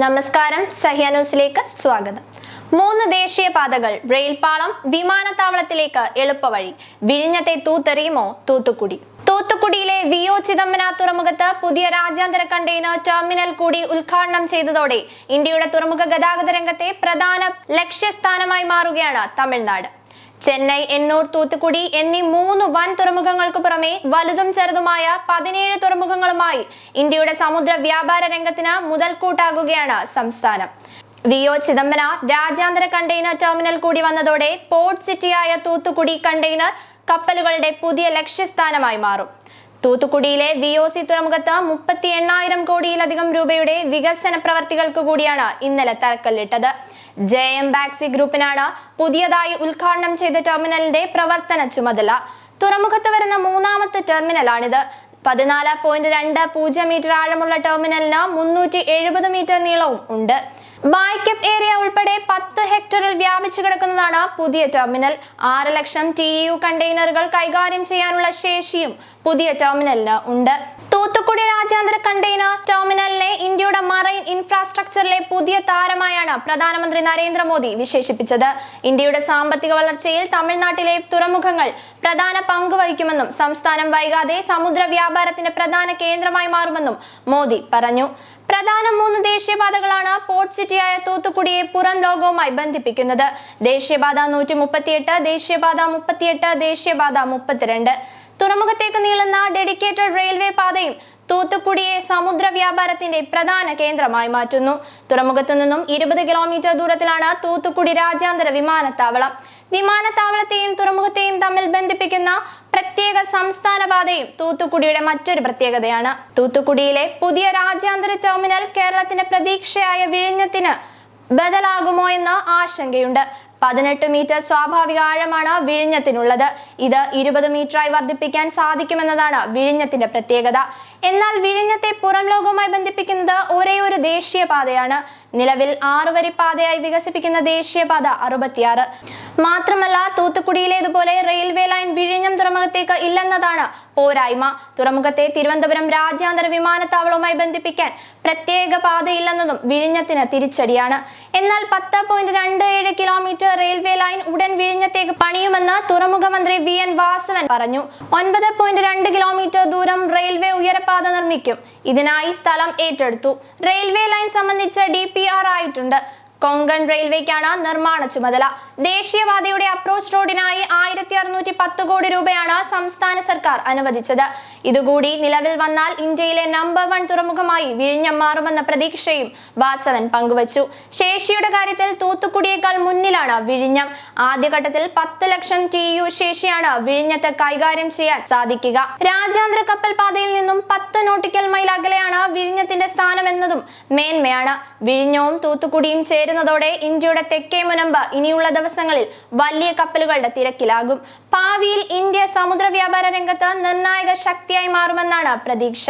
നമസ്കാരം, സഹ്യ ന്യൂസിലേക്ക് സ്വാഗതം. 3 ദേശീയപാതകൾ, റെയിൽപാളം, വിമാനത്താവളത്തിലേക്ക് എളുപ്പവഴി. വിഴിഞ്ഞത്തെ തൂത്തെറിയുമോ തൂത്തുക്കുടി? തൂത്തുക്കുടിയിലെ വിഒ ചിദംബര തുറമുഖത്ത് പുതിയ രാജ്യാന്തര കണ്ടെയ്നർ ടെർമിനൽ കൂടി ഉദ്ഘാടനം ചെയ്തതോടെ ഇന്ത്യയുടെ തുറമുഖ ഗതാഗത രംഗത്തെ പ്രധാന ലക്ഷ്യസ്ഥാനമായി മാറുകയാണ് തമിഴ്നാട്. ചെന്നൈ, എണ്ണൂർ, തൂത്തുക്കുടി എന്നീ 3 വൻ തുറമുഖങ്ങൾക്ക് പുറമെ വലുതും ചെറുതുമായ 17 തുറമുഖങ്ങളുമായി ഇന്ത്യയുടെ സമുദ്ര വ്യാപാര രംഗത്തിന് മുതൽക്കൂട്ടാകുകയാണ് സംസ്ഥാനം. വിഒ ചിദംബര രാജ്യാന്തര കണ്ടെയ്നർ ടെർമിനൽ കൂടി വന്നതോടെ പോർട്ട് സിറ്റിയായ തൂത്തുക്കുടി കണ്ടെയ്നർ കപ്പലുകളുടെ പുതിയ ലക്ഷ്യസ്ഥാനമായി മാറും. തൂത്തുക്കുടിയിലെ വിഒസി തുറമുഖത്ത് 38,000 കോടിയിലധികം രൂപയുടെ വികസന പ്രവർത്തികൾക്ക് കൂടിയാണ് ഇന്നലെ തറക്കല്ലിട്ടത്. JM ബാക്സി ഗ്രൂപ്പിനാണ് പുതിയതായി ഉദ്ഘാടനം ചെയ്ത ടെർമിനലിന്റെ പ്രവർത്തന ചുമതല. തുറമുഖത്ത് വരുന്ന 3ാമത്തെ ടെർമിനലാണിത്. 14.20 മീറ്റർ ആഴമുള്ള ടെർമിനലിന് 370 മീറ്റർ നീളവും ഉണ്ട്. ബായ്ക്കപ്പ് ഏരിയ ഉൾപ്പെടെ 10 ഹെക്ടറിൽ വ്യാപിച്ചു കിടക്കുന്നതാണ് പുതിയ ടെർമിനൽ. 6 ലക്ഷം TEU കണ്ടെയ്നറുകൾ കൈകാര്യം ചെയ്യാനുള്ള ശേഷിയും പുതിയ ടെർമിനലിന് ഉണ്ട്. തൂത്തുക്കുടി രാജ്യാന്തര കണ്ടെയ്നർ ടെർമിനലിനെ ഇന്ത്യയുടെ മറൈൻ ഇൻഫ്രാസ്ട്രക്ചറിലെ പുതിയ താരമായാണ് പ്രധാനമന്ത്രി നരേന്ദ്രമോദി വിശേഷിപ്പിച്ചത്. ഇന്ത്യയുടെ സാമ്പത്തിക വളർച്ചയിൽ തമിഴ്നാട്ടിലെ തുറമുഖങ്ങൾ പ്രധാന പങ്ക് വഹിക്കുമെന്നും സംസ്ഥാനം വൈകാതെ സമുദ്ര വ്യാപാരത്തിന്റെ പ്രധാന കേന്ദ്രമായി മാറുമെന്നും മോദി പറഞ്ഞു. പ്രധാന 3 ദേശീയപാതകളാണ് പോർട്ട് സിറ്റിയായ തൂത്തുക്കുടിയെ പുറം ലോകവുമായി ബന്ധിപ്പിക്കുന്നത്. ദേശീയപാത 138, ദേശീയപാത 38, ദേശീയപാത 32. തുറമുഖത്തേക്ക് നീളുന്ന ഡെഡിക്കേറ്റഡ് റെയിൽവേ പാതയും തൂത്തുക്കുടിയെ സമുദ്ര വ്യാപാരത്തിന്റെ പ്രധാന കേന്ദ്രമായി മാറ്റുന്നു. തുറമുഖത്തു നിന്നും 20 കിലോമീറ്റർ ദൂരത്തിലാണ് തൂത്തുക്കുടി രാജ്യാന്തര വിമാനത്താവളം. വിമാനത്താവളത്തെയും തുറമുഖത്തെയും തമ്മിൽ ബന്ധിപ്പിക്കുന്ന പ്രത്യേക സംസ്ഥാന പാതയും തൂത്തുക്കുടിയുടെ മറ്റൊരു പ്രത്യേകതയാണ്. തൂത്തുക്കുടിയിലെ പുതിയ രാജ്യാന്തര ടെർമിനൽ കേരളത്തിന്റെ പ്രതീക്ഷയായ വിഴിഞ്ഞത്തിന് ബദലാകുമോ എന്ന ആശങ്കയുണ്ട്. 18 മീറ്റർ സ്വാഭാവിക ആഴമാണ് വിഴിഞ്ഞത്തിനുള്ളത്. ഇത് 20 മീറ്ററായി വർദ്ധിപ്പിക്കാൻ സാധിക്കുമെന്നതാണ് വിഴിഞ്ഞത്തിന്റെ പ്രത്യേകത. എന്നാൽ വിഴിഞ്ഞത്തെ പുറം ലോകവുമായി ബന്ധിപ്പിക്കുന്നത് ഒരേയൊരു ദേശീയപാതയാണ്. നിലവിൽ 6 വരി പാതയായി വികസിപ്പിക്കുന്ന ദേശീയപാത 66. മാത്രമല്ല, തൂത്തുക്കുടിയിലേതുപോലെ റെയിൽവേ ലൈൻ വിഴിഞ്ഞം തുറമുഖത്തേക്ക് ഇല്ലെന്നതാണ് പോരായ്മ. തുറമുഖത്തെ തിരുവനന്തപുരം രാജ്യാന്തര വിമാനത്താവളവുമായി ബന്ധിപ്പിക്കാൻ പ്രത്യേക പാതയില്ലെന്നതും വിഴിഞ്ഞത്തിന് തിരിച്ചടിയാണ്. എന്നാൽ 10.27 കിലോമീറ്റർ റെയിൽവേ ലൈൻ ഉടൻ വിഴിഞ്ഞത്തേക്ക് പണിയുമെന്ന് തുറമുഖ മന്ത്രി VN വാസവൻ പറഞ്ഞു. 9.2 കിലോമീറ്റർ ദൂരം റെയിൽവേ ഉയരപാത നിർമ്മിക്കും. ഇതിനായി സ്ഥലം ഏറ്റെടുത്തു. റെയിൽവേ ലൈൻ സംബന്ധിച്ച് DPR ആയിട്ടുണ്ട്. കൊങ്കൺ റെയിൽവേക്കാണ് നിർമ്മാണ ചുമതല. ദേശീയപാതയുടെ അപ്രോച്ച് റോഡിനായി 1,610 കോടി രൂപയാണ് സംസ്ഥാന സർക്കാർ അനുവദിച്ചത്. ഇതുകൂടി നിലവിൽ വന്നാൽ ഇന്ത്യയിലെ നമ്പർ 1 തുറമുഖമായി വിഴിഞ്ഞം മാറുമെന്ന പ്രതീക്ഷയും വാസവൻ പങ്കുവച്ചു. ശേഷിയുടെ കാര്യത്തിൽ തൂത്തുക്കുടിയേക്കാൾ മുന്നിലാണ് വിഴിഞ്ഞം. ആദ്യഘട്ടത്തിൽ 10 ലക്ഷം TEU ശേഷിയാണ് വിഴിഞ്ഞത്ത് കൈകാര്യം ചെയ്യാൻ സാധിക്കുക. രാജ്യാന്തര കപ്പൽ പാതയിൽ നിന്നും 10 നോട്ടിക്കൽ മൈൽ അകലെയാണ് വിഴിഞ്ഞത്തിന്റെ സ്ഥാനമെന്നതും മേന്മയാണ്. വിഴിഞ്ഞവും തൂത്തുക്കുടിയും ചേരുന്നതോടെ ഇന്ത്യയുടെ തെക്കേ മുനമ്പ് ഇനിയുള്ള ദിവസങ്ങളിൽ വലിയ കപ്പലുകളുടെ തിരക്കിലാകും. ഭാവിയിൽ ഇന്ത്യ സമുദ്ര വ്യാപാര രംഗത്ത് നിർണായക ശക്തിയായി മാറുമെന്നാണ് പ്രതീക്ഷ.